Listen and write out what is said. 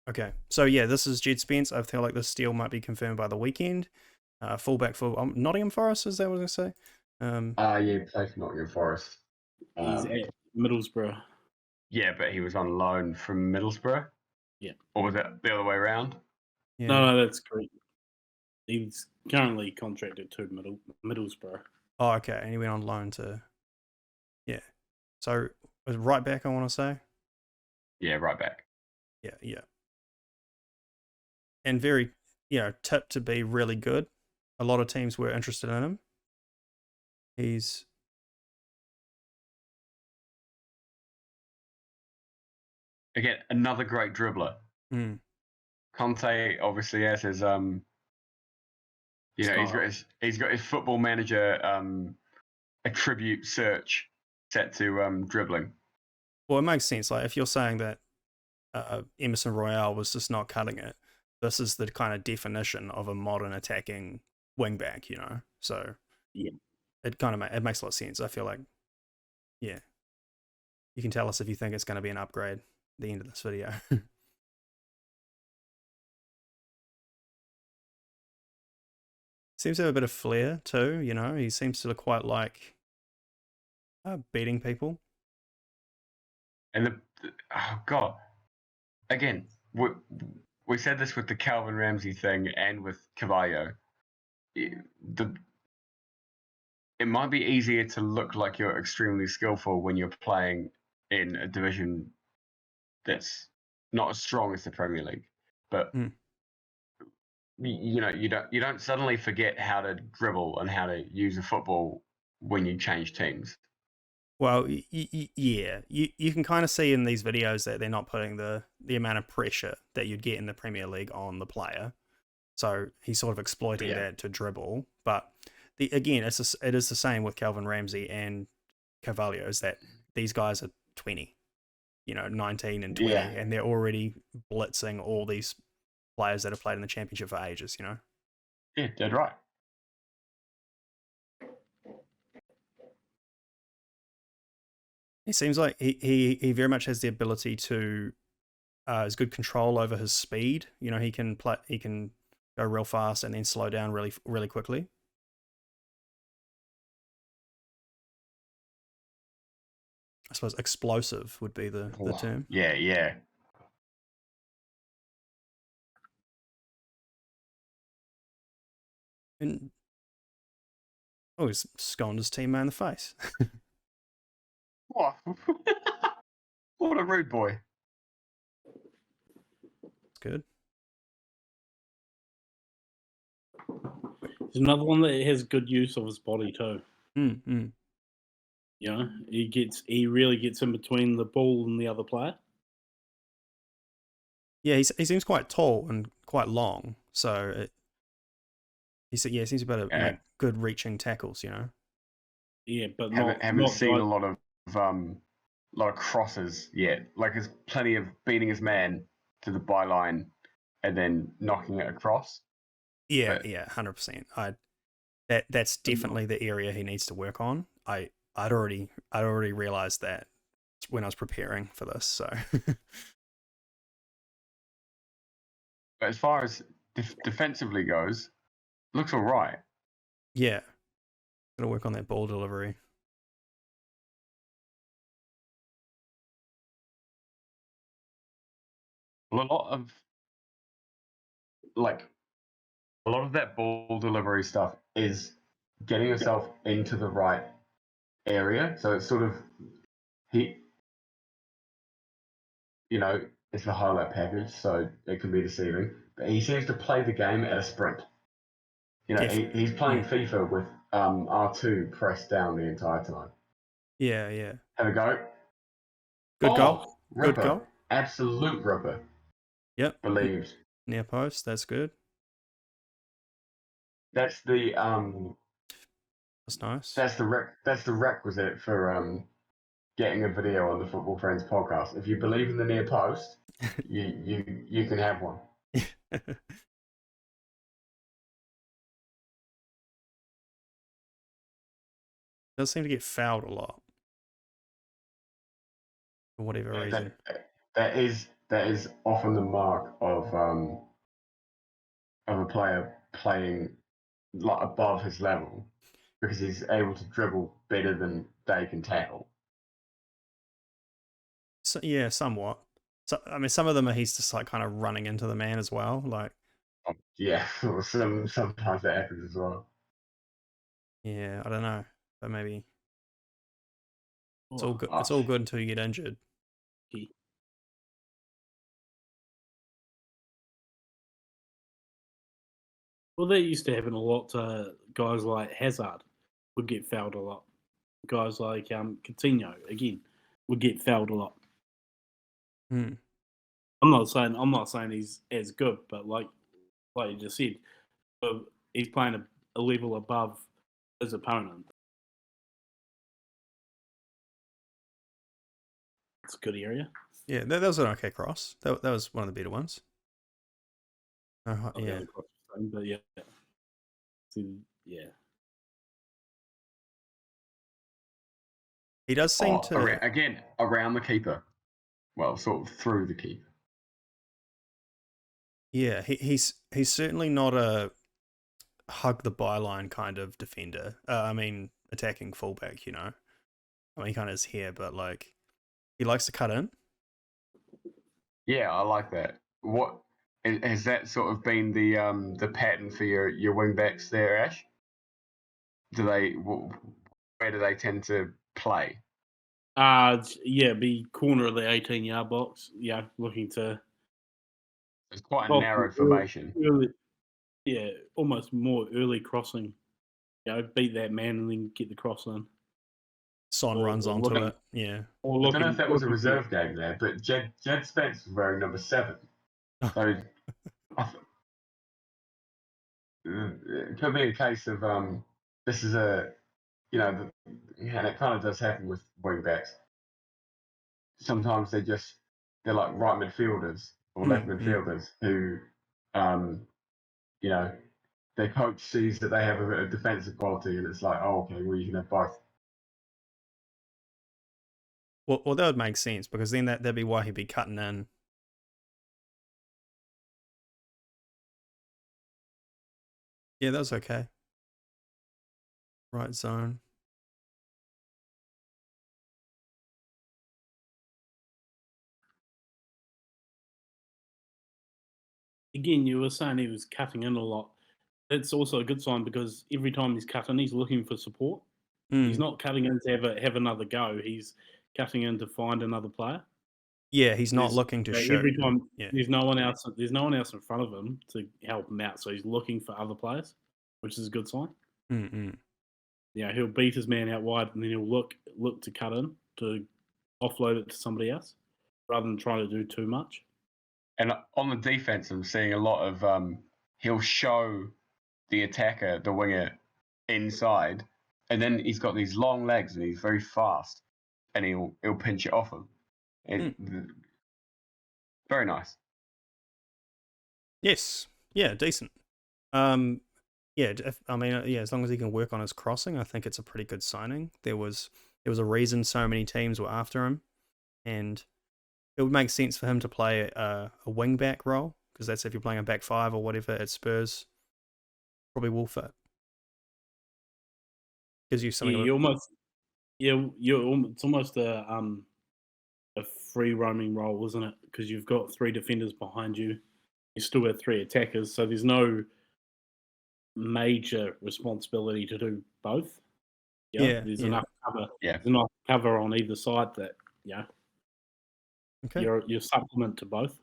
Okay, so yeah, this is Jed Spence. I feel like this deal might be confirmed by the weekend. Fullback for Nottingham Forest, is that what I say? Yeah, he played for Nottingham Forest. He's at Middlesbrough. Yeah, but he was on loan from Middlesbrough. Yeah. Or was it the other way around? Yeah. No, that's correct. He's currently contracted to Middlesbrough. Oh, okay, and he went on loan to. Yeah. So right back, I want to say. Yeah, right back. Yeah. And very, tipped to be really good. A lot of teams were interested in him. He's again another great dribbler. Conte obviously has his he's got his football manager attribute search set to dribbling. Well, it makes sense. Like if you're saying that Emerson Royale was just not cutting it, this is the kind of definition of a modern attacking wingback, So yeah, it it makes a lot of sense. I feel like, yeah, you can tell us if you think it's going to be an upgrade at the end of this video. Seems to have a bit of flair too, He seems to quite like beating people. And oh god, again, we said this with the Calvin Ramsey thing and with Cavallo. It might be easier to look like you're extremely skillful when you're playing in a division that's not as strong as the Premier League, but you don't suddenly forget how to dribble and how to use a football when you change teams. Well, yeah, you can kind of see in these videos that they're not putting the amount of pressure that you'd get in the Premier League on the player. So he's sort of exploiting that to dribble. But again, it is the same with Calvin Ramsey and Carvalho, is that these guys are 20, 19 and 20, and they're already blitzing all these players that have played in the Championship for ages, Yeah, dead right. He seems like he very much has the ability to has good control over his speed. He can go real fast and then slow down really, really quickly. I suppose explosive would be the term. Yeah. And he's sconed his teammate in the face. What? What a rude boy. It's good. There's another one that has good use of his body too. He really gets in between the ball and the other player. Yeah, he seems quite tall and quite long, so he seems to be able to make good reaching tackles. Yeah, but haven't seen a lot of crosses yet. Like there's plenty of beating his man to the byline and then knocking it across. Yeah, 100%. That's definitely the area he needs to work on. I'd already realized that when I was preparing for this. So, but as far as defensively goes, looks all right. Yeah, gotta work on that ball delivery. Well, a lot of that ball delivery stuff is getting yourself into the right area. So it's sort of it's the highlight package, so it can be deceiving. But he seems to play the game at a sprint. He's playing FIFA with R2 pressed down the entire time. Yeah. Have a go. Good goal. Ripper. Good goal. Absolute ripper. Yep. Believed. Near post. That's good. That's the That's nice. That's the requisite for getting a video on the Football Friends podcast. If you believe in the near post, you can have one. Does seem to get fouled a lot for whatever reason. That is that is often the mark of a player playing like above his level, because he's able to dribble better than they can tackle. So, yeah, somewhat. So I mean, some of them he's just like kind of running into the man as well. Like, yeah, sometimes that happens as well. Yeah, I don't know, but maybe it's all good. Oh, It's all good until you get injured. Well, that used to happen a lot to guys like Hazard would get fouled a lot. Guys like Coutinho, again, would get fouled a lot. Hmm. I'm not saying he's as good, but like you just said, he's playing a level above his opponent. It's a good area. Yeah, that was an okay cross. That was one of the better ones. Yeah. But yeah. Yeah. He does seem to around the keeper. Well, sort of through the keeper. Yeah, he's certainly not a hug the byline kind of defender. I mean, attacking fullback, you know. I mean, he kind of is here, but like, he likes to cut in. Yeah, I like that. What has that sort of been the pattern for your wing backs there, Ash? Where do they tend to play? Be corner of the 18-yard box. Yeah, looking to. It's quite a narrow formation. Almost more early crossing. Beat that man and then get the cross in. Son runs onto it. Yeah. I don't know if that was a reserve game there, but Jed Spence was wearing number 7. So it could be a case of this is and it kind of does happen with wing backs. Sometimes they're like right midfielders or left midfielders who their coach sees that they have a bit of defensive quality, and it's like, oh, okay, well, you can have both. Well, that would make sense, because then that'd be why he'd be cutting in. Yeah, that was okay. Right zone. Again, you were saying he was cutting in a lot. It's also a good sign, because every time he's cutting, he's looking for support. He's not cutting in to have another go. He's cutting in to find another player. Yeah, he's not looking to shoot. Every time, there's no one else. There's no one else in front of him to help him out. So he's looking for other players, which is a good sign. Yeah, he'll beat his man out wide, and then he'll look to cut in to offload it to somebody else, rather than trying to do too much. And on the defense, I'm seeing a lot of he'll show the attacker, the winger, inside, and then he's got these long legs and he's very fast, and he'll pinch it off him. Very nice. Yes. Yeah, decent. As long as he can work on his crossing, I think it's a pretty good signing. There was a reason so many teams were after him, and it would make sense for him to play a wing back role, because that's if you're playing a back 5 or whatever at Spurs, probably will fit. Gives you something. It's almost a free roaming role, isn't it? Because you've got 3 defenders behind you. You still have 3 attackers, so there's no major responsibility to do both. There's enough cover. Yeah, there's enough cover on either side that okay. You're supplement to both.